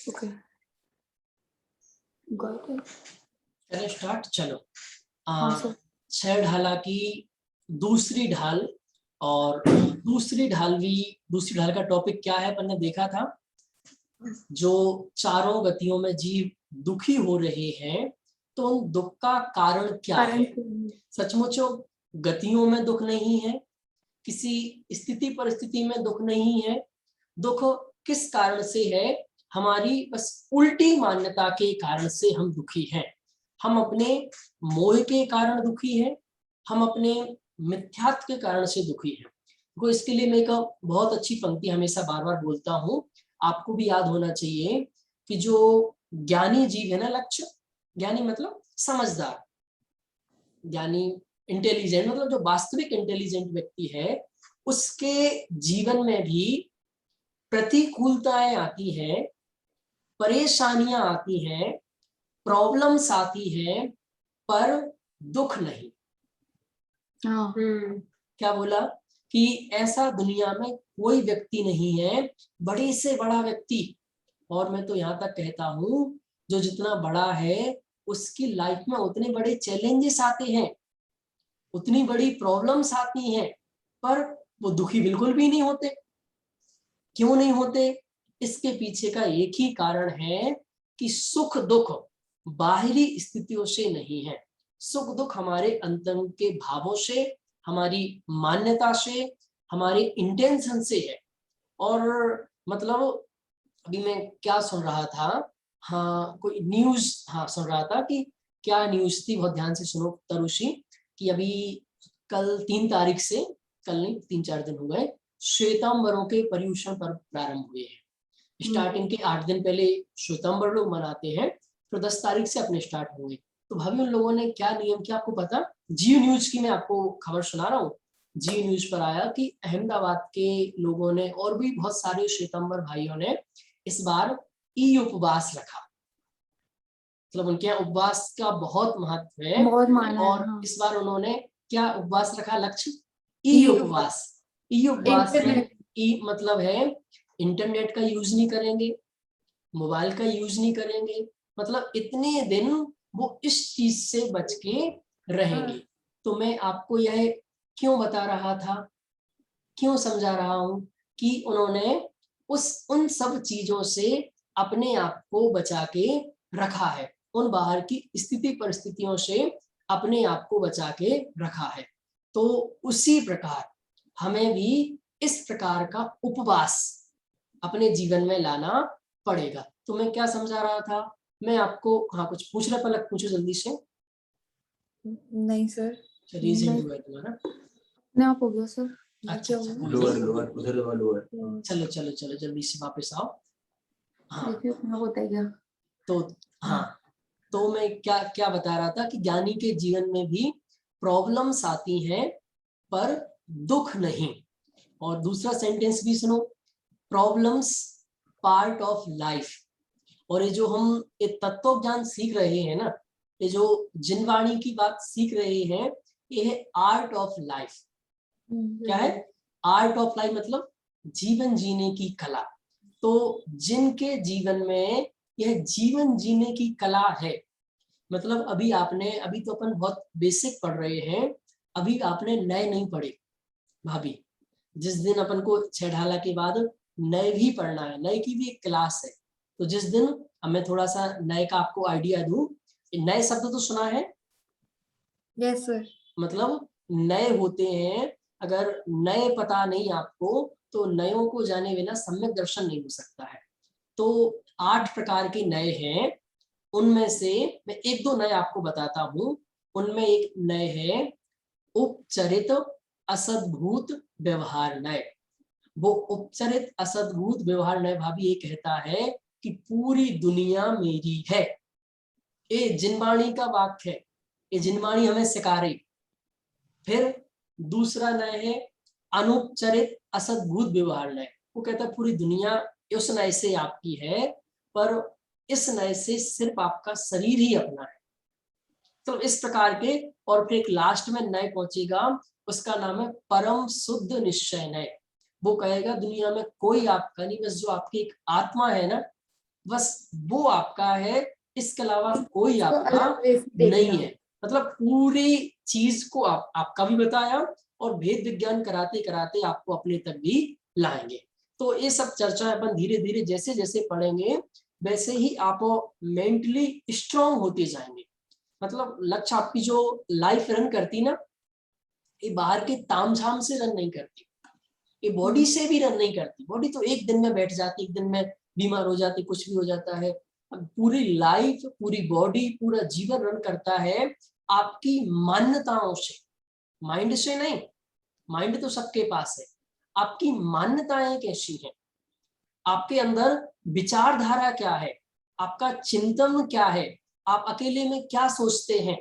Okay, got it. चलो start. चलो हाँ सर। 6 ढाला की दूसरी ढाल, और दूसरी ढाल का टॉपिक क्या है अपन ने देखा था। जो चारों गतियों में जीव दुखी हो रहे हैं, तो उन दुख का कारण क्या है। सचमुच गतियों में दुख नहीं है, किसी स्थिति परिस्थिति में दुख नहीं है। दुख किस कारण से है? हमारी बस उल्टी मान्यता के कारण से हम दुखी हैं। हम अपने मोह के कारण दुखी हैं, हम अपने मिथ्यात्व के कारण से दुखी हैं। तो इसके लिए मैं एक बहुत अच्छी पंक्ति हमेशा बार बार बोलता हूँ, आपको भी याद होना चाहिए कि जो ज्ञानी जीव है ना, लक्ष्य ज्ञानी मतलब समझदार, ज्ञानी इंटेलिजेंट मतलब जो वास्तविक इंटेलिजेंट व्यक्ति है, उसके जीवन में भी प्रतिकूलताएं आती हैं, परेशानियां आती हैं, प्रॉब्लम्स आती हैं, पर दुख नहीं। हाँ। क्या बोला कि ऐसा दुनिया में कोई व्यक्ति नहीं है, बड़े से बड़ा व्यक्ति, और मैं तो यहाँ तक कहता हूँ जो जितना बड़ा है उसकी लाइफ में उतने बड़े चैलेंजेस आते हैं, उतनी बड़ी प्रॉब्लम्स आती हैं, पर वो दुखी बिल्कुल भी नहीं होते। क्यों नहीं होते? इसके पीछे का एक ही कारण है कि सुख दुख बाहरी स्थितियों से नहीं है। सुख दुख हमारे अंतरंग के भावों से, हमारी मान्यता से, हमारे इंटेंशन से है। और मतलब अभी मैं क्या सुन रहा था, हाँ कोई न्यूज, हाँ सुन रहा था कि क्या न्यूज थी, बहुत ध्यान से सुनो तरुषि, कि अभी कल 3 तारीख से, कल नहीं 3-4 दिन हो गए, श्वेतांबरों के पर्युषण पर्व प्रारंभ हुए हैं। स्टार्टिंग के 8 दिन पहले श्वेतांबर लोग मनाते हैं, फिर 10 तारीख से अपने स्टार्ट हुए। तो भाभी उन लोगों ने क्या नियम किया आपको पता? जियो न्यूज की मैं आपको खबर सुना रहा हूँ। जियो न्यूज पर आया कि अहमदाबाद के लोगों ने और भी बहुत सारे श्वेतांबर भाइयों ने इस बार ई उपवास रखा। मतलब उनके यहाँ उपवास का बहुत महत्व है, बहुत माना है, और हाँ। इस बार उन्होंने क्या उपवास रखा? लक्ष्य ई उपवास। ई उपवास में ई मतलब है इंटरनेट का यूज नहीं करेंगे, मोबाइल का यूज नहीं करेंगे, मतलब इतने दिन वो इस चीज से बच के रहेंगे। तो मैं आपको यह क्यों बता रहा था, क्यों समझा रहा हूं, कि उन्होंने उन सब चीजों से अपने आप को बचा के रखा है, उन बाहर की स्थिति परिस्थितियों से अपने आप को बचा के रखा है। तो उसी प्रकार हमें भी इस प्रकार का उपवास अपने जीवन में लाना पड़ेगा। तो मैं क्या समझा रहा था, मैं आपको, हाँ कुछ पूछ रहा, पलक पूछो जल्दी से। नहीं सर, रीज हैंड हुआ है तुम्हारा? नहीं आप हो गया सर। अच्छा अच्छा, लोअर लोअर उधर लोअर। चलो चलो चलो जल्दी से वापस आओ। हाँ देखिए अपना होता है क्या। तो हाँ, तो मैं क्या क्या बता रहा था कि ज्ञानी के जीवन में भी प्रॉब्लम्स आती हैं, पर दुख नहीं। और दूसरा सेंटेंस भी सुनो, प्रॉब्लम्स पार्ट ऑफ लाइफ। और ये जो हम ये तत्व ज्ञान सीख रहे हैं ना, ये जो जिनवाणी की बात सीख रहे हैं, ये है आर्ट ऑफ लाइफ। क्या है? आर्ट ऑफ लाइफ मतलब जीवन जीने की कला। तो जिनके जीवन में यह जीवन जीने की कला है, मतलब अभी तो अपन बहुत बेसिक पढ़ रहे हैं, अभी आपने नए नहीं पढ़े भाभी। जिस दिन अपन को 6 ढाला के बाद नए भी पढ़ना है, नए की भी एक क्लास है, तो जिस दिन मैं थोड़ा सा नए का आपको आइडिया दूं, नए शब्द तो सुना है? Yes sir. मतलब नए होते हैं, अगर नए पता नहीं आपको तो नयों को जाने बिना सम्यक दर्शन नहीं हो सकता है। तो 8 प्रकार के नए हैं, उनमें से मैं 1-2 नए आपको बताता हूं। उनमें एक नए है उपचरित असद्भूत व्यवहार नय। वो उपचरित असद्भूत व्यवहार नय भाभी ये कहता है कि पूरी दुनिया मेरी है। ये जिनवाणी का वाक्य है, ये जिनवाणी हमें सिखारे। फिर दूसरा नय है अनुपचरित असद्भूत व्यवहार नय। वो कहता है पूरी दुनिया उस नय से आपकी है, पर इस नय से सिर्फ आपका शरीर ही अपना है। तो इस प्रकार के, और फिर एक लास्ट में नय पहुंचेगा, उसका नाम है परम शुद्ध निश्चय नय। वो कहेगा दुनिया में कोई आपका नहीं, बस जो आपकी एक आत्मा है ना, बस वो आपका है, इसके अलावा कोई इसको आपका अलग वे से नहीं देखना। है। मतलब पूरी चीज को आपका भी बताया और भेद विज्ञान कराते कराते आपको अपने तक भी लाएंगे। तो ये सब चर्चा अपन धीरे धीरे जैसे जैसे पढ़ेंगे वैसे ही आप मेंटली स्ट्रांग होते जाएंगे। मतलब लक्ष्य आपकी जो लाइफ रन करती ना, ये बाहर के तामझाम से रन नहीं करती, ये बॉडी से भी रन नहीं करती। बॉडी तो एक दिन में बैठ जाती, एक दिन में बीमार हो जाती, कुछ भी हो जाता है। अब पूरी लाइफ, पूरी बॉडी, पूरा जीवन रन करता है आपकी मान्यताओं से, माइंड से नहीं। माइंड तो सबके पास है, आपकी मान्यताएं कैसी हैं, आपके अंदर विचारधारा क्या है, आपका चिंतन क्या है, आप अकेले में क्या सोचते हैं।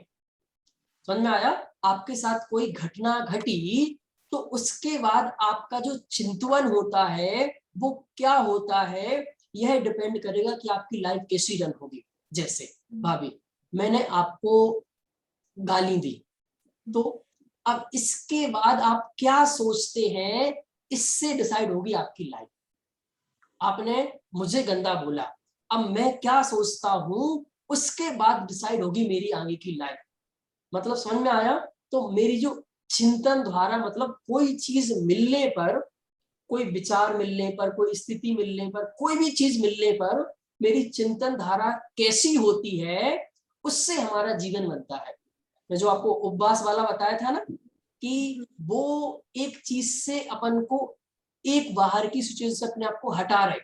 समझ में आया? आपके साथ कोई घटना घटी तो उसके बाद आपका जो चिंतन होता है वो क्या होता है, यह डिपेंड करेगा कि आपकी लाइफ कैसी रन होगी। जैसे भाभी, मैंने आपको गाली दी, तो अब इसके बाद आप क्या सोचते हैं, इससे डिसाइड होगी आपकी लाइफ। आपने मुझे गंदा बोला, अब मैं क्या सोचता हूं उसके बाद डिसाइड होगी मेरी आगे की लाइफ। मतलब समझ में आया? तो मेरी जो चिंतन द्वारा, मतलब कोई चीज मिलने पर, कोई विचार मिलने पर, कोई स्थिति मिलने पर, कोई भी चीज मिलने पर मेरी चिंतन धारा कैसी होती है, उससे हमारा जीवन बनता है। मैं जो आपको उपवास वाला बताया था ना, कि वो एक चीज से अपन को, एक बाहर की सिचुएशन से अपने आप को हटा रहे,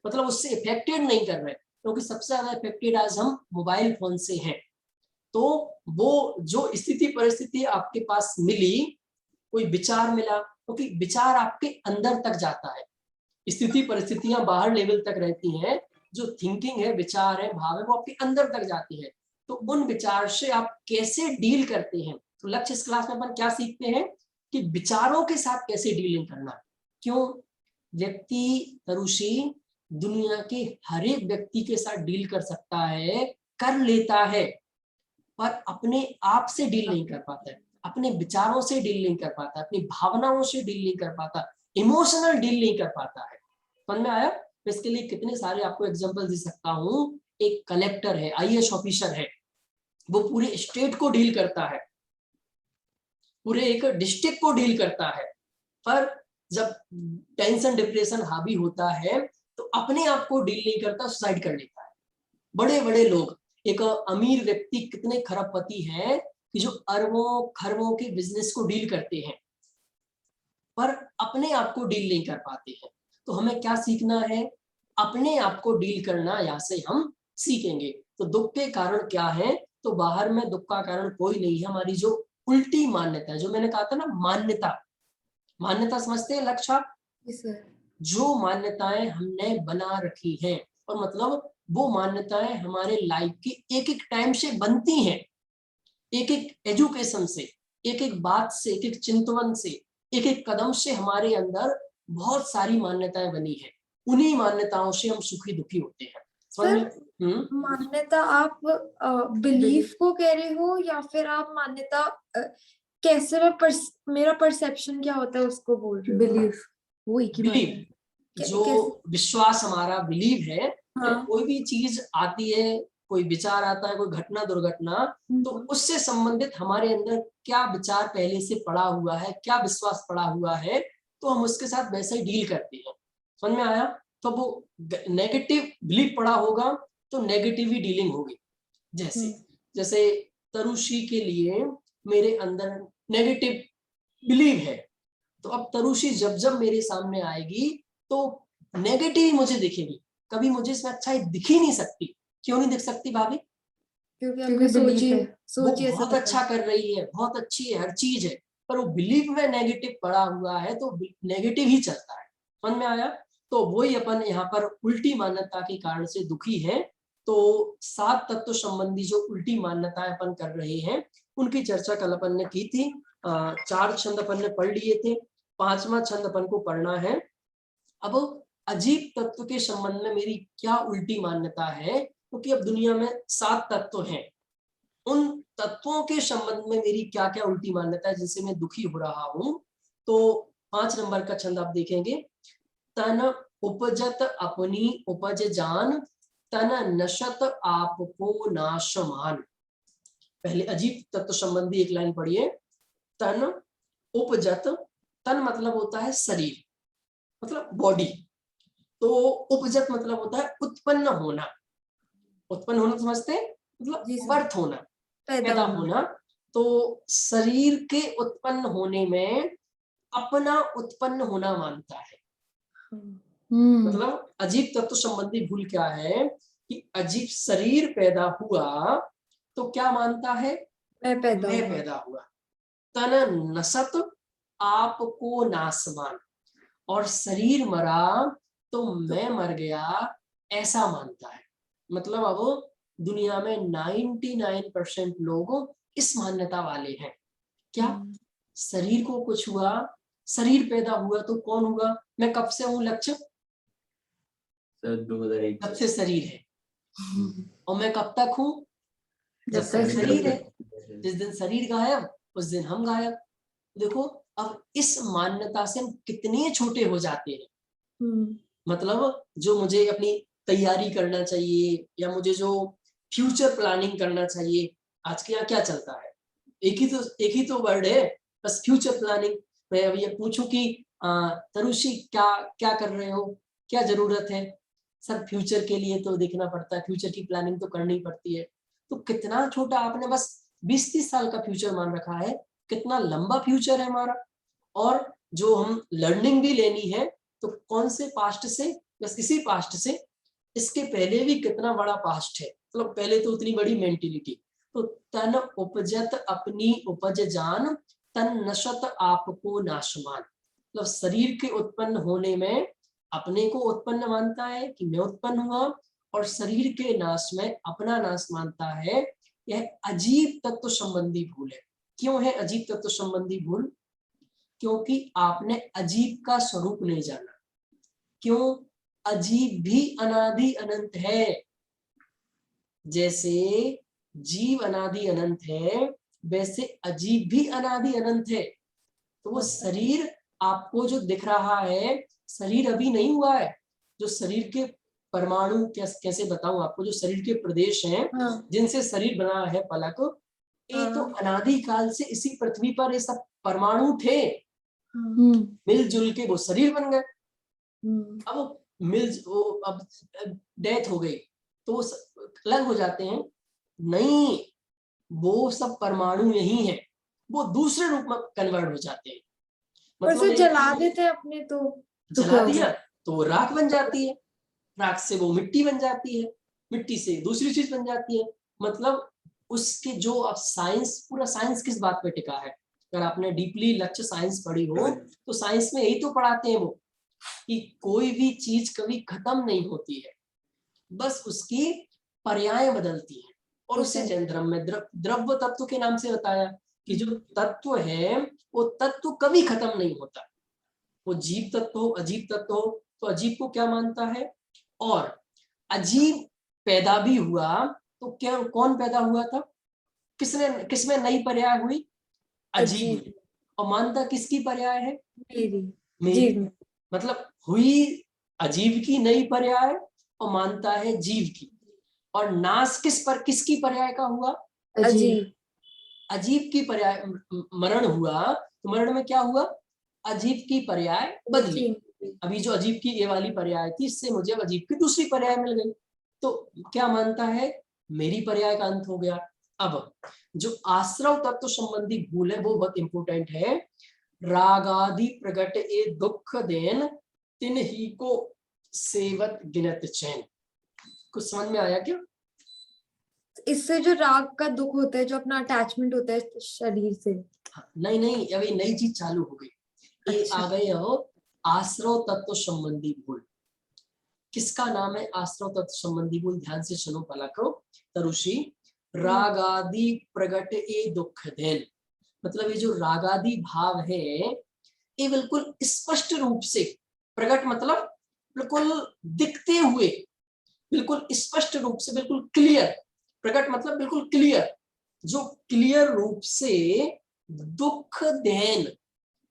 मतलब उससे इफेक्टेड नहीं कर रहे, क्योंकि सबसे ज्यादा इफेक्टेड आज हम मोबाइल फोन से हैं। तो वो जो स्थिति परिस्थिति आपके पास मिली, कोई विचार मिला, क्योंकि विचार आपके अंदर तक जाता है, स्थिति परिस्थितियां बाहर लेवल तक रहती हैं, जो थिंकिंग है, विचार है, भाव है, वो आपके अंदर तक जाती है। तो उन विचार से आप कैसे डील करते हैं। तो लक्ष्य इस क्लास में अपन क्या सीखते हैं कि विचारों के साथ कैसे डीलिंग करना। क्यों? व्यक्ति तरुषी दुनिया के हर एक व्यक्ति के साथ डील कर सकता है, कर लेता है, पर अपने आप से डील नहीं कर पाता है, अपने विचारों से डील नहीं कर पाता, अपनी भावनाओं से डील नहीं कर पाता, इमोशनल डील नहीं कर पाता है। समझ में आया? इसके लिए कितने सारे आपको एग्जांपल दे सकता हूं। एक कलेक्टर है, आईएएस ऑफिसर है, वो पूरे स्टेट को डील करता है, पूरे एक डिस्ट्रिक्ट को डील करता है, पर जब टेंशन डिप्रेशन हावी होता है तो अपने आप को डील नहीं करता, सुसाइड कर लेता है। बड़े बड़े लोग, एक अमीर व्यक्ति कितने खरबपति हैं कि जो अरबों खरबों के बिजनेस को डील करते हैं, पर अपने आप को डील नहीं कर पाते हैं। तो हमें क्या सीखना है? अपने आप को डील करना यहाँ से हम सीखेंगे। तो दुख के कारण क्या है? तो बाहर में दुख का कारण कोई नहीं है, हमारी जो उल्टी मान्यता है, जो मैंने कहा था ना, मान्यता। मान्यता समझते हैं लक्ष्य आप? जो मान्यताएं हमने बना रखी हैं, और मतलब वो मान्यताएं हमारे लाइफ की एक एक टाइम से बनती हैं, एक एक एजुकेशन से, एक एक बात से, एक एक चिंतन से, एक एक कदम से हमारे अंदर बहुत सारी मान्यताएं बनी है। उन्हीं मान्यताओं से हम सुखी दुखी होते हैं। सर, मान्यता आप बिलीफ को कह रहे हो या फिर आप मान्यता कैसे मेरा परसेप्शन क्या होता है उसको बोल रहे हो? बिलीफ वो एक ही बात है। बिलीव, जो विश्वास हमारा बिलीव है। हाँ। कोई भी चीज आती है, कोई विचार आता है, कोई घटना दुर्घटना, तो उससे संबंधित हमारे अंदर क्या विचार पहले से पड़ा हुआ है, क्या विश्वास पड़ा हुआ है, तो हम उसके साथ वैसे ही डील करते हैं। समझ में आया? तो वो नेगेटिव बिलीफ पड़ा होगा तो नेगेटिव ही डीलिंग होगी। जैसे तरुषी के लिए मेरे अंदर नेगेटिव बिलीव है, तो अब तरुषी जब जब मेरे सामने आएगी तो नेगेटिव ही मुझे दिखेगी, कभी मुझे इसमें अच्छाई दिख ही नहीं सकती। क्यों नहीं दिख सकती भाभी? क्योंकि आपकी सोची वो बहुत अच्छा कर रही है, बहुत अच्छी है, हर चीज है, पर वो बिलीव में नेगेटिव पड़ा हुआ है तो नेगेटिव ही चलता है। समझ में आया? तो वही अपन यहाँ पर उल्टी मान्यता के कारण से दुखी है। तो 7 तत्व संबंधी जो उल्टी मान्यताएं अपन कर रहे हैं, उनकी चर्चा कल अपन ने की थी। 4 छंद अपन ने पढ़ लिए थे, 5वां छंद अपन को पढ़ना है। अब अजीब तत्व के संबंध में मेरी क्या उल्टी मान्यता है, क्योंकि अब दुनिया में 7 तत्व हैं, उन तत्वों के संबंध में मेरी क्या क्या उल्टी मान्यता है जिनसे मैं दुखी हो रहा हूं। तो 5 नंबर का छंद आप देखेंगे। तन उपजत अपनी उपज जान, तन नशत आपको नाशमान। पहले अजीब तत्व संबंधी एक लाइन पढ़िए। तन उपजत, तन मतलब होता है शरीर, मतलब बॉडी, तो उपजत मतलब होता है उत्पन्न होना। उत्पन्न होना समझते हैं, मतलब जी सर। बर्थ होना, पैदा पैदा होना। होना। तो शरीर के उत्पन्न होने में अपना उत्पन्न होना मानता है। मतलब अजीब तत्व संबंधी भूल क्या है कि अजीब शरीर पैदा हुआ तो क्या मानता है, मैं पैदा मैं हुआ। पैदा हुआ। तन नसत आपको नासमान, और शरीर मरा तो मैं मर गया, ऐसा मानता है। मतलब अब दुनिया में 99% लोग इस मान्यता वाले हैं। क्या शरीर को कुछ हुआ, शरीर पैदा हुआ तो कौन हुआ, मैं कब से हूं लक्ष्य, सर 2001 तब से शरीर है, और मैं कब तक हूं, जब जब तक तक शरीर है। जिस दिन शरीर गायब उस दिन हम गायब। देखो अब इस मान्यता से हम कितने छोटे हो जाते हैं। मतलब जो मुझे अपनी तैयारी करना चाहिए या मुझे जो फ्यूचर प्लानिंग करना चाहिए, आज के यहाँ क्या चलता है, एक ही तो वर्ड है, बस फ्यूचर प्लानिंग। मैं अब ये पूछूं कि तरुषी क्या क्या कर रहे हो, क्या जरूरत है, सर फ्यूचर के लिए तो देखना पड़ता है, फ्यूचर की प्लानिंग तो करनी पड़ती है। तो कितना छोटा आपने बस 20-30 साल का फ्यूचर मान रखा है, कितना लंबा फ्यूचर है हमारा। और जो हम लर्निंग भी लेनी है तो कौन से पास्ट से, बस इसी पास्ट से, इसके पहले भी कितना बड़ा पास्ट है, मतलब पहले तो उतनी बड़ी मेंटिलिटी। तो तन उपजत अपनी उपज जान, तन नशत आपको नाशमान। मतलब शरीर के उत्पन्न होने में अपने को उत्पन्न मानता है कि मैं उत्पन्न हुआ, और शरीर के नाश में अपना नाश मानता है। यह अजीब तत्व संबंधी भूल है। क्यों है अजीब तत्व संबंधी भूल, क्योंकि आपने अजीब का स्वरूप नहीं जाना। क्यों, अजीब भी अनादि अनंत है। जैसे जीव अनादि अनंत है, वैसे अजीब भी अनादि अनंत है। तो वो शरीर आपको जो दिख रहा है, शरीर अभी नहीं हुआ है। जो शरीर के परमाणु, कैसे बताऊं आपको, जो शरीर के प्रदेश हैं जिनसे शरीर बना है पलक, ये तो अनादि काल से इसी पृथ्वी पर ये सब परमाणु थे, मिलजुल के वो शरीर बन गए। अब अब डेथ हो गई तो अलग हो जाते हैं, नहीं, वो सब परमाणु यही है, वो दूसरे रूप में कन्वर्ट हो जाते हैं। मतलब जला देते हैं अपने, तो जला दिया तो वो राख बन जाती है, राख से वो मिट्टी बन जाती है, मिट्टी से दूसरी चीज बन जाती है। मतलब उसके जो अब साइंस, पूरा साइंस किस बात पे टिका है, अगर आपने डीपली लक्ष्य साइंस पढ़ी हो तो साइंस में यही तो पढ़ाते हैं वो, कि कोई भी चीज कभी खत्म नहीं होती है, बस उसकी पर्याय बदलती है। और उसे जैन धर्म में द्रव्य तत्व के नाम से बताया कि जो तत्व है वो तत्व कभी खत्म नहीं होता। वो जीव तत्व हो, अजीब तत्व हो, तो अजीब को क्या मानता है, और अजीब पैदा भी हुआ तो क्या, कौन पैदा हुआ था, किसमें नई पर्याय हुई, अजीब में। और मानता किसकी पर्याय है, मेरी। मतलब हुई अजीब की नई पर्याय और मानता है जीव की। और नाश किसकी पर्याय का हुआ, अजीब। अजीब की पर्याय, मरण हुआ तो मरण में क्या हुआ, अजीब की पर्याय बदली। अभी जो अजीब की ये वाली पर्याय थी, इससे मुझे अजीब की दूसरी पर्याय मिल गई, तो क्या मानता है, मेरी पर्याय का अंत हो गया। अब जो आश्रव तत्व संबंधी भूल है वो बहुत इंपोर्टेंट है। रागादि प्रगट ए दुख देन, तिन ही को सेवत गिनत चैन। कुछ समझ में आया क्या? इससे जो राग का दुख होता है, जो अपना अटैचमेंट होता है शरीर से। नहीं, अभी नई चीज चालू हो गई। ये आ गए हो आश्रव तत्व संबंधी भूल। किसका नाम है आश्रव तत्व संबंधी भूल, ध्यान से सुनो पलको तरुषि। रागादि प्रगट ए दुख देन, मतलब ये जो रागादि भाव है ये बिल्कुल स्पष्ट रूप से प्रकट, मतलब बिल्कुल दिखते हुए, बिल्कुल स्पष्ट रूप से, बिल्कुल क्लियर। प्रकट मतलब बिल्कुल क्लियर, जो क्लियर रूप से दुख देन,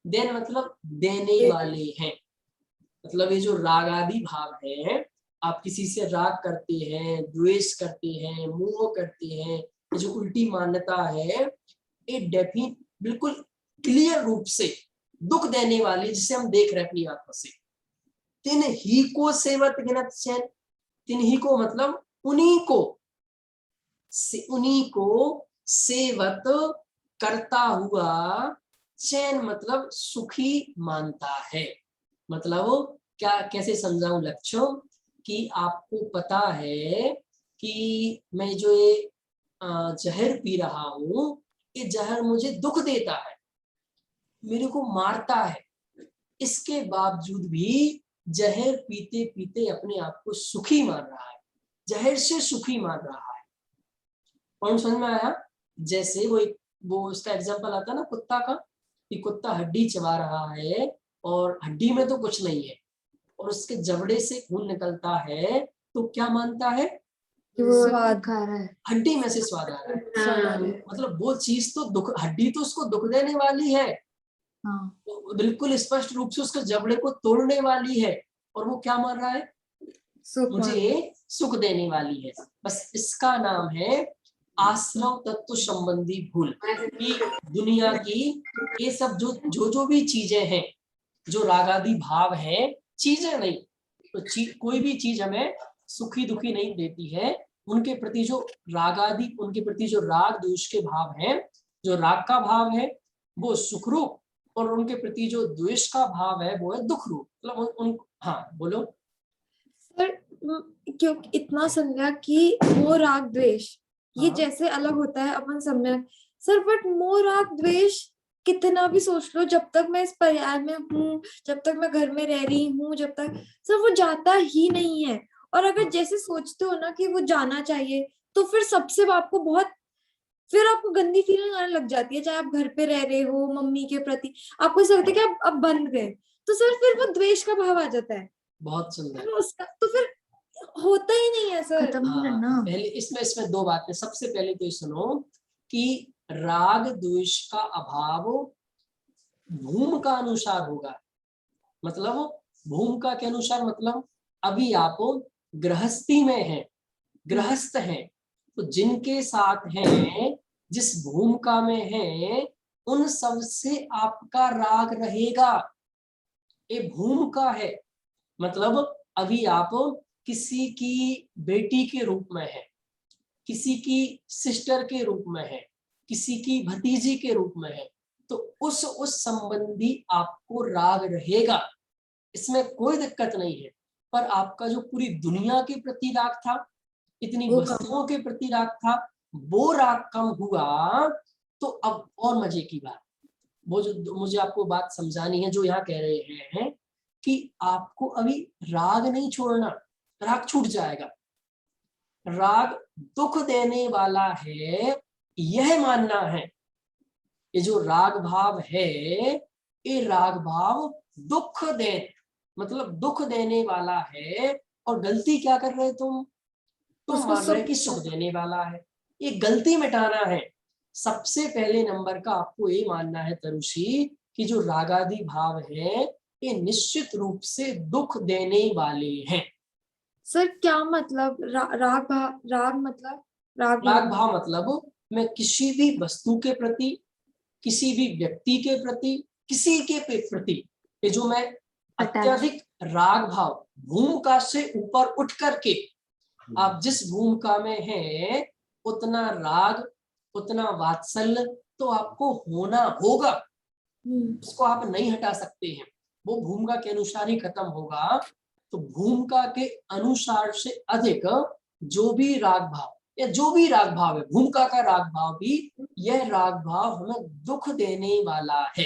देन मतलब देने वाले हैं। मतलब ये जो रागादि भाव है आप किसी से राग करते हैं, द्वेष करते हैं, मोह करते हैं, ये जो उल्टी मान्यता है ये बिल्कुल क्लियर रूप से दुख देने वाली, जिसे हम देख रहे हैं अपनी आंखों से। तिन ही को सेवत गिनत चैन, तिन ही को मतलब उन्हीं को सेवत करता हुआ, चैन मतलब सुखी मानता है। मतलब क्या, कैसे समझाऊं लक्ष्यों, कि आपको पता है कि मैं जो ये जहर पी रहा हूं, ये जहर मुझे दुख देता है, मेरे को मारता है, इसके बावजूद भी जहर पीते पीते अपने आप को सुखी मान रहा है, जहर से सुखी मान रहा है। और समझ में आया? जैसे वो उसका एग्जांपल आता ना कुत्ता का, कि कुत्ता हड्डी चबा रहा है और हड्डी में तो कुछ नहीं है, और उसके जबड़े से खून निकलता है, तो क्या मानता है? स्वाद खा रहा है, हड्डी में से स्वाद आ रहा है। स्वाद आ रहा है। मतलब वो चीज तो दुख, हड्डी तो उसको दुख देने वाली है, हाँ, तो बिल्कुल स्पष्ट रूप से उसके जबड़े को तोड़ने वाली है, और वो क्या मान रहा है? सुख मान रहा है। मुझे सुख देने वाली है। बस इसका नाम है आश्रव तत्व संबंधी भूल। कि दुनिया की ये सब जो भी चीजें हैं, जो रागादि भाव है, चीजें नहीं, तो कोई भी चीज हमें सुखी दुखी नहीं देती है। उनके प्रति जो रागादि, उनके प्रति जो राग द्वेष के भाव हैं, जो राग का भाव है वो सुख रूप, और उनके प्रति जो द्वेष का भाव है वो है दुख रूप। मतलब हाँ बोलो। सर क्यों इतना समझा कि मोह राग द्वेष ये हाँ। जैसे अलग होता है अपन सम्यक सर, बट मोह राग द्वेष कितना भी सोच लो, जब तक मैं इस पर्याय में हूँ, जब तक मैं घर में रह रही हूँ, जब तक सर वो जाता ही नहीं है। और अगर जैसे सोचते हो ना कि वो जाना चाहिए, तो फिर सबसे आपको बहुत, फिर आपको गंदी फीलिंग आने लग जाती है, चाहे आप घर पे रह रहे हो, मम्मी के प्रति आपको ऐसा लगता है कि अब बंद गए, तो सर फिर वो द्वेष का भाव आ जाता है। बहुत सुंदर। उसका तो फिर होता ही नहीं है सर। खत्म ही करना। पहले इसमें दो बातें। सबसे पहले तो ये सुनो कि राग द्वेष का अभाव भूम का अनुसार होगा। मतलब भूम का के अनुसार, मतलब अभी आप गृहस्थी में हैं, गृहस्थ हैं, तो जिनके साथ हैं, जिस भूमिका में हैं, उन सब से आपका राग रहेगा। ये भूमिका है। मतलब अभी आप किसी की बेटी के रूप में है, किसी की सिस्टर के रूप में है, किसी की भतीजी के रूप में है, तो उस संबंधी आपको राग रहेगा, इसमें कोई दिक्कत नहीं है। पर आपका जो पूरी दुनिया के प्रति राग था, इतनी वस्तुओं के प्रति राग था, वो राग कम हुआ। तो अब और मजे की बात, वो जो मुझे आपको बात समझानी है, जो यहाँ कह रहे हैं कि आपको अभी राग नहीं छोड़ना, राग छूट जाएगा। राग दुख देने वाला है, यह मानना है। ये जो राग भाव है, ये राग भाव दुख दे, मतलब दुख देने वाला है। और गलती क्या कर रहे तुम मान रहे कि सुख देने वाला है। ये गलती मिटाना है। सबसे पहले नंबर का आपको ये मानना है तरुषी, कि जो रागादि भाव है ये निश्चित रूप से दुख देने वाले हैं। सर क्या मतलब राग मतलब राग भाव मतलब मैं किसी भी वस्तु के प्रति, किसी भी व्यक्ति के प्रति, किसी के प्रति, ये जो मैं अत्यधिक राग भाव, भूमिका से ऊपर उठ करके, आप जिस भूमिका में हैं उतना राग, उतना वात्सल्य तो आपको होना होगा, उसको आप नहीं हटा सकते हैं। वो भूमिका के अनुसार ही खत्म होगा। तो भूमिका के अनुसार से अधिक जो भी राग भाव, या जो भी राग भाव है, भूमिका का राग भाव भी, यह राग भाव हमें दुख देने वाला है।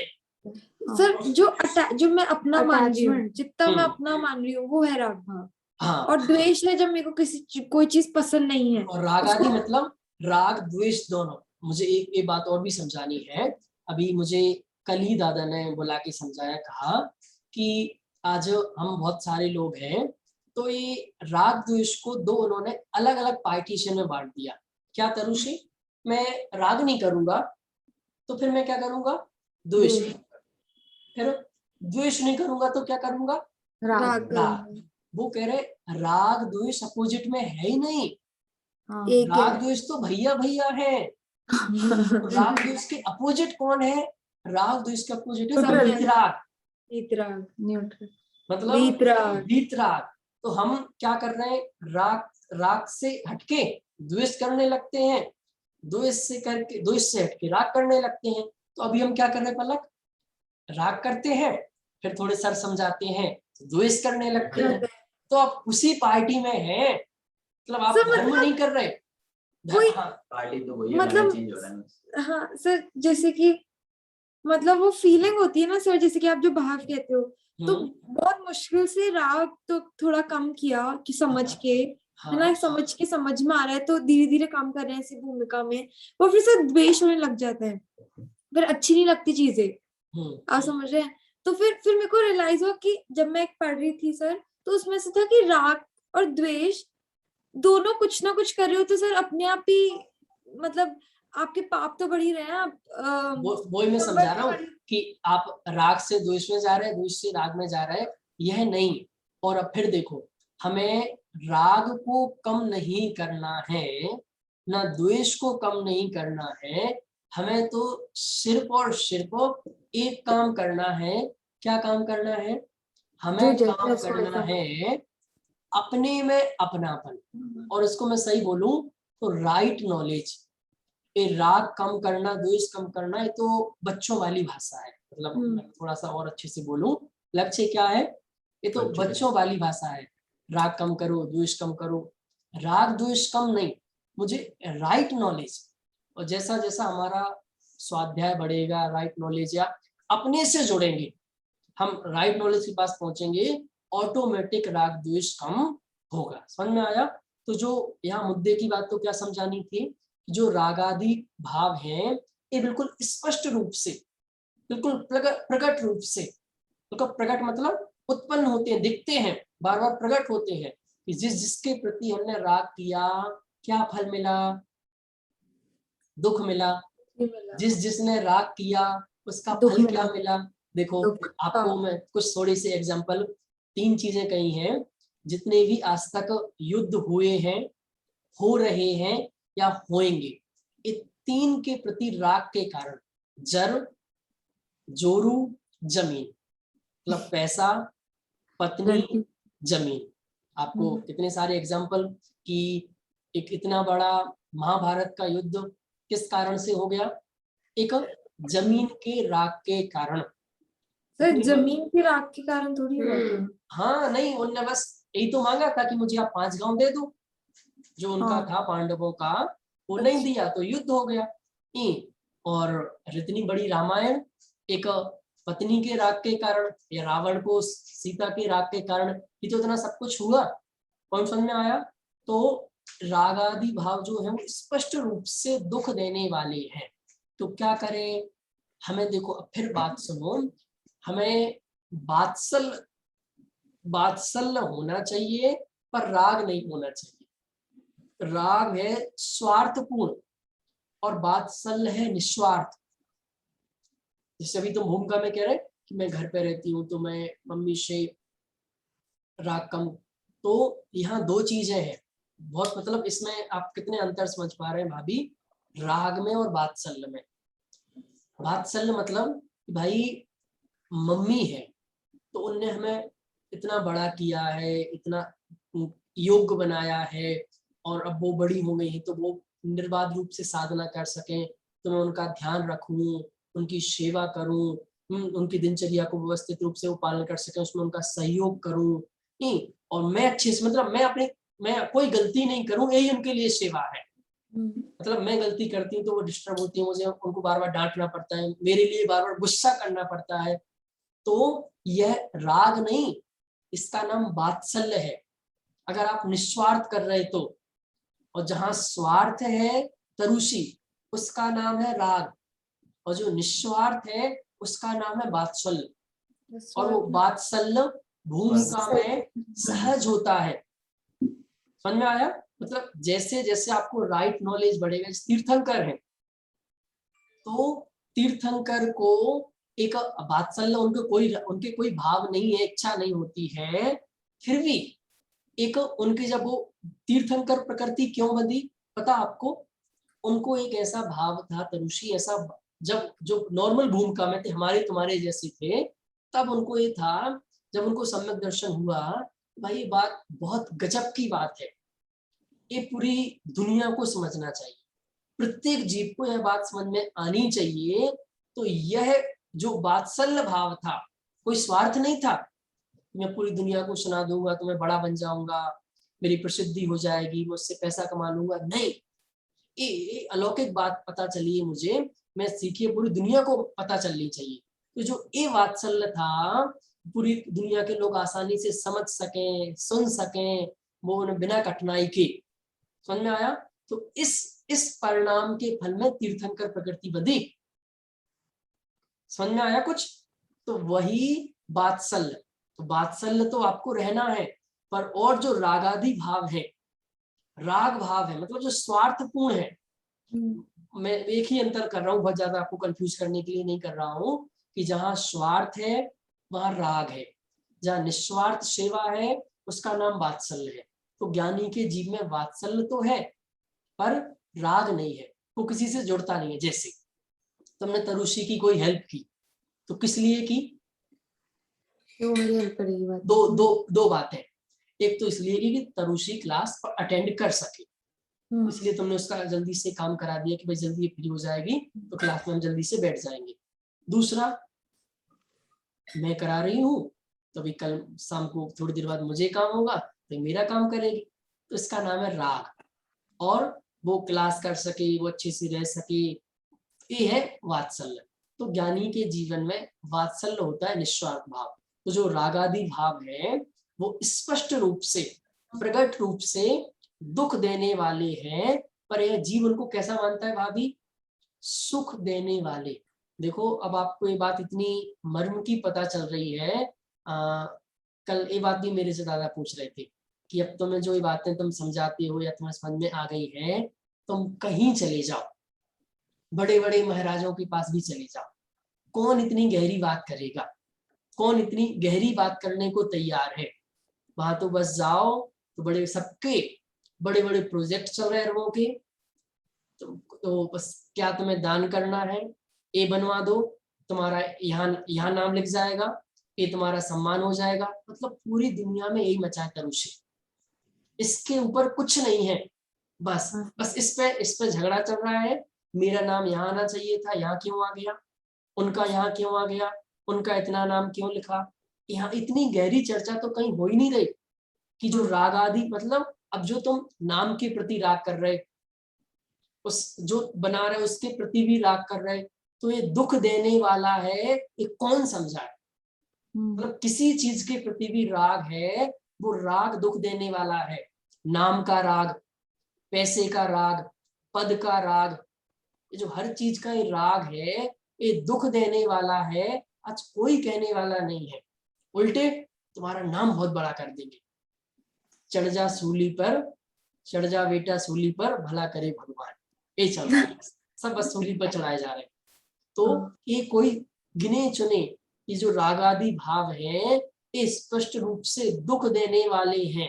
सर जो मैं अपना मान रही हूँ, जितना मैं अपना मान रही हूँ, वो है राग भाव। हाँ। और द्वेष है जब मेरे को कोई चीज पसंद नहीं है। और राग आदि मतलब राग द्वेष दोनों। मुझे एक बात और भी समझानी है। अभी मुझे कल ही दादा ने बुला के समझाया, कहा कि आज हम बहुत सारे लोग हैं, तो ये राग द्वेष को दो उन्होंने अलग अलग पार्टीशन में बांट दिया। क्या तरुषी? मैं राग नहीं करूंगा तो फिर मैं क्या करूंगा? द्वेष। फिर द्वेष नहीं करूंगा तो क्या करूंगा? राग। वो कह रहे राग द्वेष अपोजिट में है ही नहीं, हाँ, एक राग द्वेष तो भैया भैया है। तो राग द्वेष के अपोजिट कौन है? राग द्वेष के अपोजिट है न्यूट्रल। वीतराग, वीतराग, न्यूट्रल। मतलब वीतराग। वीतराग। तो हम क्या कर रहे हैं, राग से हटके द्वेष करने लगते हैं, द्वेष से हटके राग करने लगते हैं। तो अभी हम क्या कर रहे हैं पलक, राग करते हैं, फिर थोड़े सर समझाते हैं, द्वेष करने लगते हैं। तो आप उसी पार्टी में हैं, मतलब आप सर, धर्म नहीं कर रहे। कोई हाँ, पार्टी तो वही है, मतलब- चेंज हो रहा है बस। हाँ सर, जैसे कि मतलब वो फीलिंग होती है ना सर, जैसे कि आप जो भाव कहते हो, तो बहुत मुश्किल से राग तो थोड़ा कम किया कि समझ के, है ना, समझ के समझ में आ रहा है, तो धीरे धीरे काम कर रहे हैं इसी भूमिका में, वो फिर से द्वेष होने लग जाता है, फिर अच्छी नहीं लगती चीजें, आप समझ रहे हैं। तो फिर मेरे को रियलाइज हुआ कि जब मैं एक पढ़ रही थी सर, तो उसमें से था कि राग और द्वेष दोनों कुछ ना कुछ कर रहे हो तो सर अपने आप ही, मतलब आपके पाप तो बढ़ ही रहे हैं। आप वही मैं समझा रहा हूँ कि आप राग से द्वेष में जा रहे हैं, द्वेष से राग में जा रहे हैं, यह नहीं। और अब फिर देखो, हमें राग को कम नहीं करना है, ना द्वेष को कम नहीं करना है, हमें तो सिर्फ और सिर्फ एक काम करना है। क्या काम करना है? हमें जो काम जैसा करना वैसा। है अपने में अपनापन, और इसको मैं सही बोलूं तो राइट नॉलेज। ये राग कम करना, द्वेष कम करना, ये तो बच्चों वाली भाषा है, मतलब मैं थोड़ा सा और अच्छे से बोलूं, लक्ष्य क्या है, ये तो बच्चों वाली भाषा है। राग कम करो, द्वेष कम करो, राग द्वेष कम नहीं, मुझे राइट नॉलेज। और जैसा जैसा हमारा स्वाध्याय बढ़ेगा, राइट नॉलेज या अपने से जुड़ेंगे, हम राइट नॉलेज के पास पहुंचेंगे, ऑटोमेटिक राग द्वेष कम होगा। समझ में आया? तो जो यहाँ मुद्दे की बात तो क्या समझानी थी, जो रागादि भाव हैं ये बिल्कुल स्पष्ट रूप से, बिल्कुल प्रकट रूप से, प्रकट मतलब उत्पन्न होते हैं, दिखते हैं, बार बार प्रकट होते हैं कि जिसके प्रति हमने राग किया क्या फल मिला, दुख मिला। जिसने राग किया उसका फल क्या मिला। देखो आपको मैं कुछ थोड़ी सी एग्जांपल, 3 चीजें कही हैं, जितने भी आज तक युद्ध हुए हैं, हो रहे हैं या होएंगे, ये 3 के प्रति राग के कारण, जर, जोरू, जमीन, मतलब पैसा, पत्नी, जमीन। आपको कितने सारे एग्जांपल कि एक इतना बड़ा महाभारत का युद्ध किस कारण से हो गया, एक जमीन के राग के कारण। सर जमीन के राग के कारण थोड़ी हुआ। हाँ नहीं, उनने बस यही तो मांगा था कि मुझे आप 5 गांव दे दो, जो उनका था पांडवों का, वो नहीं दिया तो युद्ध हो गया। और इतनी बड़ी रामायण एक पत्नी के राग के कारण, या रावण को सीता के राग के कारण ही तो इतना सब कुछ हुआ। कौन समझ में आया? तो रागादि भाव जो है वो स्पष्ट रूप से दुख देने वाले हैं। तो क्या करें? हमें देखो, अब फिर बात सुनो, हमें वात्सल्य होना चाहिए पर राग नहीं होना चाहिए। राग है स्वार्थपूर्ण और वात्सल्य है निस्वार्थ। जैसे अभी तुम भूमिका में कह रहे कि मैं घर पे रहती हूँ तो मैं मम्मी से राग कम, तो यहाँ 2 चीजें हैं बहुत, मतलब इसमें आप कितने अंतर समझ पा रहे हैं भाभी, राग में और वात्सल्य में। वात्सल्य मतलब भाई मम्मी है तो उनने हमें इतना बड़ा किया है, इतना योग्य बनाया है, और अब वो बड़ी हो गई है तो वो निर्बाध रूप से साधना कर सकें, तो मैं उनका ध्यान रखूं, उनकी सेवा करूं, उनकी दिनचर्या को व्यवस्थित रूप से वो पालन कर सकें, उसमें उनका सहयोग करूं, और मैं अच्छे से, मतलब मैं कोई गलती नहीं करूं, यही उनके लिए सेवा है। मतलब मैं गलती करती हूँ तो वो डिस्टर्ब होती है, मुझे उनको बार बार डांटना पड़ता है, मेरे लिए बार बार गुस्सा करना पड़ता है, तो यह राग नहीं, इसका नाम वात्सल्य है। अगर आप निस्वार्थ कर रहे तो, और जहां स्वार्थ है तरुषी, उसका नाम है राग, और जो निस्वार्थ है उसका नाम है वात्सल्य। और वो वात्सल्य भूमिका में सहज होता है। समझ में आया? मतलब जैसे जैसे आपको राइट नॉलेज बढ़ेगा, तीर्थंकर है तो तीर्थंकर को एक वात्सल्य, उनके कोई भाव नहीं है, इच्छा नहीं होती है, फिर भी एक उनकी जब वो तीर्थंकर प्रकृति क्यों बंधी पता आपको? उनको एक ऐसा भाव था तरुषि, ऐसा जब जो नॉर्मल भूमिका में थे, हमारे तुम्हारे जैसे थे, तब उनको ये था, जब उनको सम्यक दर्शन हुआ, भाई ये बात बहुत गजब की बात है, ये पूरी दुनिया को समझना चाहिए, प्रत्येक जीव को यह बात समझ में आनी चाहिए। तो यह जो वात्सल्य भाव था, कोई स्वार्थ नहीं था, मैं पूरी दुनिया को सुना दूंगा तो मैं बड़ा बन जाऊंगा, मेरी प्रसिद्धि हो जाएगी, मैं उससे पैसा कमा लूंगा, नहीं, ये अलौकिक बात पता चली है मुझे, मैं सीखिए पूरी दुनिया को पता चलनी चाहिए। तो जो ये वात्सल्य था, पूरी दुनिया के लोग आसानी से समझ सकें, सुन सकें, वो उन्हें बिना कठिनाई के, समझ में आया? तो इस परिणाम के फल में तीर्थंकर प्रकृति बधी, समझ में आया कुछ? तो वही वात्सल्य, तो वात्सल्य तो आपको रहना है, पर और जो रागादि भाव है, राग भाव है, मतलब जो स्वार्थपूर्ण है, मैं एक ही अंतर कर रहा हूँ, बहुत ज्यादा आपको कंफ्यूज करने के लिए नहीं कर रहा हूँ, कि जहाँ स्वार्थ है वहां राग है, जहाँ निस्वार्थ सेवा है उसका नाम वात्सल्य है। तो ज्ञानी के जीव में वात्सल्य तो है पर राग नहीं है, वो किसी से जुड़ता नहीं है। जैसे तुमने तरुषि की कोई हेल्प की तो किस लिए की? वो मेरी हेल्प करेगी बात। दो बातें, एक तो इसलिए की कि तरुषि क्लास अटेंड कर सके, इसलिए तुमने उसका जल्दी से काम करा दिया कि भाई जल्दी फ्री हो जाएगी तो क्लास में हम जल्दी से बैठ जाएंगे। दूसरा, मैं करा रही हूँ तो अभी कल शाम को थोड़ी देर बाद मुझे काम होगा तो मेरा काम करेगी, तो इसका नाम है राग, और वो क्लास कर सके, वो अच्छे से रह सके, ये है वात्सल्य। तो ज्ञानी के जीवन में वात्सल्य होता है निस्वार्थ भाव। तो जो रागादि भाव है वो स्पष्ट रूप से, प्रकट रूप से दुख देने वाले हैं, पर यह जीव उनको कैसा मानता है भाभी? सुख देने वाले। देखो अब आपको ये बात इतनी मर्म की पता चल रही है, कल ये बात भी मेरे से दादा पूछ रहे थे कि अब तुम्हें जो ये बातें तुम समझाते हो या तुम्हें समझ में आ गई है, तुम कहीं चले जाओ, बड़े बड़े महाराजों के पास भी चले जाओ, कौन इतनी गहरी बात करेगा, कौन इतनी गहरी बात करने को तैयार है? वहां तो बस जाओ तो बड़े सबके बड़े बड़े प्रोजेक्ट चल रहे हैं लोगों के, तो बस क्या तुम्हें दान करना है, ये बनवा दो, तुम्हारा यहाँ नाम लिख जाएगा, ये तुम्हारा सम्मान हो जाएगा। मतलब पूरी दुनिया में यही मचा है तरुषि, इसके ऊपर कुछ नहीं है, बस इस पे झगड़ा चल रहा है, मेरा नाम यहाँ आना चाहिए था, यहाँ क्यों आ गया, उनका यहाँ क्यों आ गया, उनका इतना नाम क्यों लिखा। यहाँ इतनी गहरी चर्चा तो कहीं हो ही नहीं रही कि जो राग आदि, मतलब अब जो तुम नाम के प्रति राग कर रहे, उस जो बना रहे उसके प्रति भी राग कर रहे, तो ये दुख देने वाला है, ये कौन समझाए? मतलब किसी चीज के प्रति भी राग है, वो राग दुख देने वाला है। नाम का राग, पैसे का राग, पद का राग, ये जो हर चीज का ये राग है, ये दुख देने वाला है। आज कोई कहने वाला नहीं है, उल्टे तुम्हारा नाम बहुत बड़ा कर देंगे। चढ़ जा सूली पर, चढ़ जा बेटा सूली पर, भला करे भगवान, ये चल रहा है, सब बस सूली पर चढ़ाए जा रहे हैं। तो ये कोई गिने चुने, ये जो रागादि भाव है ये स्पष्ट रूप से दुख देने वाले हैं,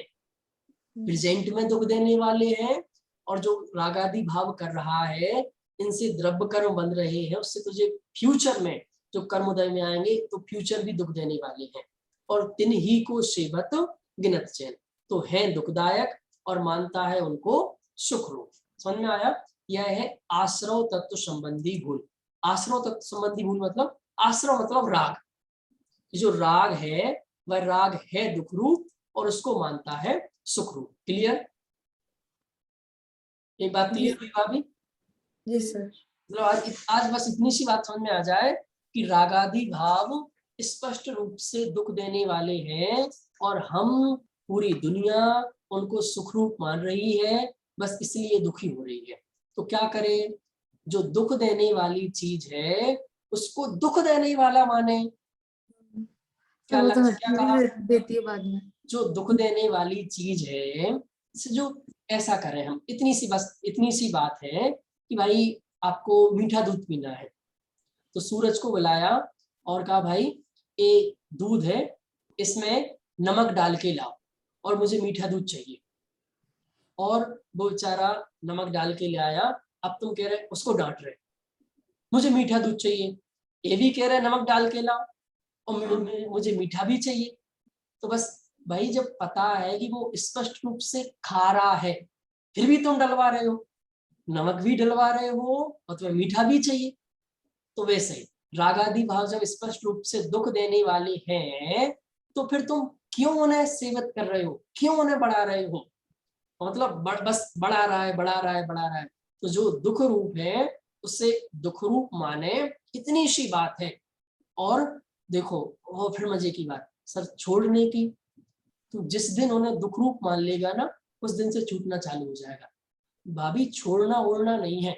प्रेजेंट में दुख देने वाले हैं, और जो रागादि भाव कर रहा है इनसे द्रव्य कर्म बन रहे हैं, उससे तुझे फ्यूचर में जो कर्मोदय में आएंगे तो फ्यूचर भी दुख देने वाले हैं। और तिन ही को सेवत गिनत चैन, तो है दुखदायक और मानता है उनको सुख रूप। समझ में आया? यह है आश्रव तत्व संबंधी भूल। आश्रव तत्व संबंधी भूल मतलब, आश्रव मतलब राग, जो राग है वह राग है दुख रूप और उसको मानता है सुख रूप। क्लियर? एक बात क्लियर हुई भाभी? जी सर। मतलब आज बस इतनी सी बात समझ में आ जाए कि रागादि भाव स्पष्ट रूप से दुख देने वाले हैं, और हम पूरी दुनिया उनको सुख रूप मान रही है, बस इसलिए दुखी हो रही है। तो क्या करें? जो दुख देने वाली चीज है उसको दुख देने वाला माने। क्या वो तो क्या कहा? देती है बाद में। जो दुख देने वाली चीज है, जो ऐसा करें हम, इतनी सी बस इतनी सी बात है कि भाई आपको मीठा दूध पीना है, तो सूरज को बुलाया और कहा भाई ये दूध है, इसमें नमक डाल के लाओ, और मुझे मीठा दूध चाहिए, और वो बेचारा नमक डाल के ले आया, अब तुम कह रहे उसको डांट रहे, मुझे मीठा दूध चाहिए, ये भी कह रहे नमक डाल के लाओ और मुझे मीठा भी चाहिए। तो बस भाई जब पता है कि वो स्पष्ट रूप से खा रहा है, फिर भी तुम डलवा रहे हो, नमक भी डलवा रहे हो और तुम्हें मीठा भी चाहिए। तो वैसे ही रागादि भाव जब स्पष्ट रूप से दुख देने वाले हैं, तो फिर तुम क्यों उन्हें सेवित कर रहे हो, क्यों उन्हें बढ़ा रहे हो? मतलब बस बढ़ा रहा है, बढ़ा रहा है, बढ़ा रहा है। तो जो दुख रूप है उससे दुख रूप माने इतनी सी बात है। और देखो वो फिर मजे की बात सर छोड़ने की, तो जिस दिन उन्हें दुख रूप मान लेगा ना, उस दिन से छूटना चालू हो जाएगा। भाभी छोड़ना ओढ़ना नहीं है,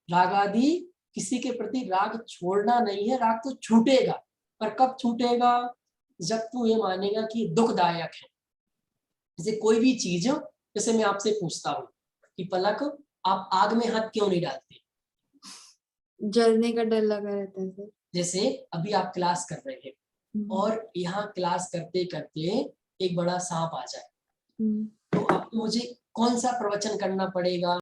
राग आदि किसी के प्रति राग छोड़ना नहीं है, राग तो छूटेगा, पर कब छूटेगा? जब तू ये मानेगा कि दुखदायक है। जैसे कोई भी चीज, जैसे मैं आपसे पूछता हूँ कि पलक आप आग में हाथ क्यों नहीं डालते? जलने का डर लगा रहता है सर। जैसे अभी आप क्लास कर रहे हैं और यहाँ क्लास करते करते एक बड़ा सांप आ जाए, तो आपको मुझे कौन सा प्रवचन करना पड़ेगा?